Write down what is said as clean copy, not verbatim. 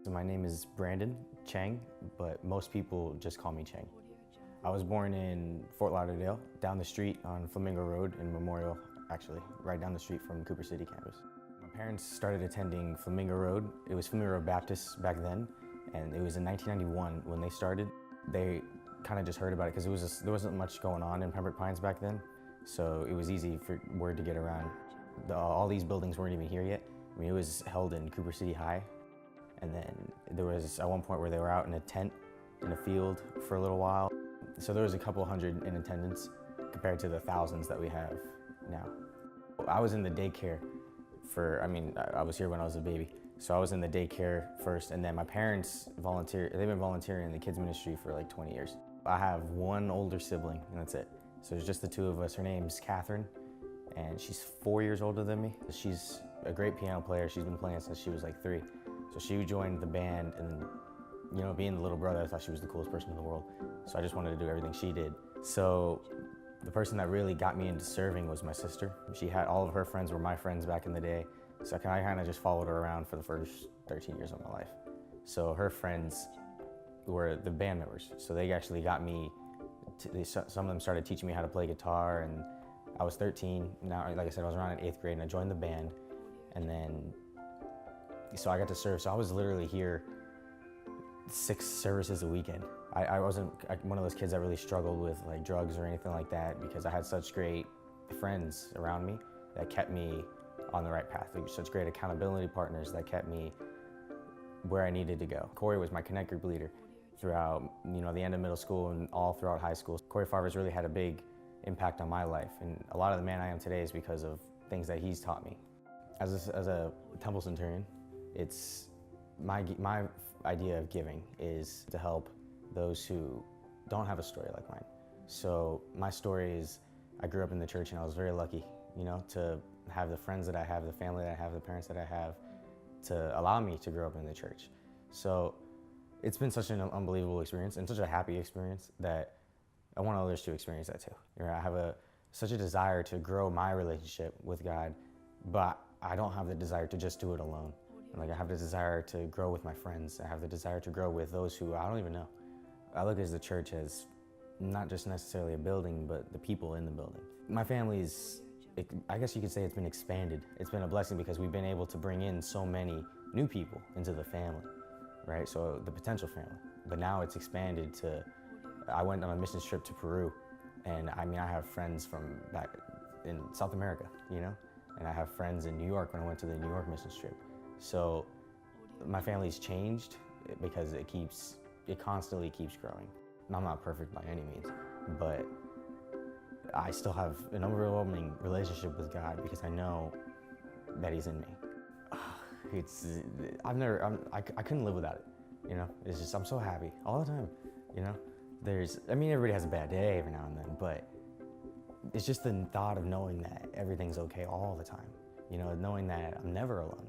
So my name is BrandonChang, but most people just call me Chang. I was born in Fort Lauderdale, down the street on Flamingo Road in Memorial, actually, right down the street from Cooper City campus. My parents started attending Flamingo Road. It was Flamingo Road Baptist back then, and it was in 1991 when they started. They kind of just heard about it because there wasn't much going on in Pembroke Pines back then, so it was easy for word to get around. All these buildings weren't even here yet. I mean, it was held in Cooper City High, and then there was at one point where they were out in a tent in a field for a little while. So there was a couple hundred in attendance compared to the thousands that we have now. I was in the daycare I was here when I was a baby. So I was in the daycare first, and then my parents they've been volunteering in the kids ministry for like 20 years. I have one older sibling, and that's it. So it's just the two of us. Her name's Catherine, and she's 4 years older than me. She's a great piano player. She's been playing since she was like 3. So she joined the band, and you know, being the little brother, I thought she was the coolest person in the world. So I just wanted to do everything she did. So the person that really got me into serving was my sister. All of her friends were my friends back in the day. So I kind of just followed her around for the first 13 years of my life. So her friends were the band members. So they actually got me, some of them started teaching me how to play guitar, and I was 13. Now, like I said, I was around in 8th grade and I joined the band. And then, so I got to serve. So I was literally here 6 services a weekend. I wasn't one of those kids that really struggled with like drugs or anything like that, because I had such great friends around me that kept me on the right path. They were such great accountability partners that kept me where I needed to go. Corey was my Connect group leader throughout, you know, the end of middle school and all throughout high school. Corey Favre's really had a big impact on my life, and a lot of the man I am today is because of things that he's taught me. As a Temple Centurion, it's my idea of giving is to help those who don't have a story like mine. So my story is, I grew up in the church, and I was very lucky, you know, to have the friends that I have, the family that I have, the parents that I have, to allow me to grow up in the church. So it's been such an unbelievable experience and such a happy experience that I want others to experience that too. You know, I have such a desire to grow my relationship with God, but I don't have the desire to just do it alone. Like, I have the desire to grow with my friends. I have the desire to grow with those who I don't even know. I look at the church as not just necessarily a building, but the people in the building. My family's, I guess you could say, it's been expanded. It's been a blessing because we've been able to bring in so many new people into the family, right? So the potential family. But now it's expanded to, I went on a mission trip to Peru, and I have friends from back in South America, you know? And I have friends in New York when I went to the New York mission trip. So my family's changed because it constantly keeps growing. And I'm not perfect by any means, but I still have an overwhelming relationship with God because I know that He's in me. I couldn't live without it, you know? It's just, I'm so happy all the time, you know? Everybody has a bad day every now and then, but it's just the thought of knowing that everything's okay all the time, you know, knowing that I'm never alone.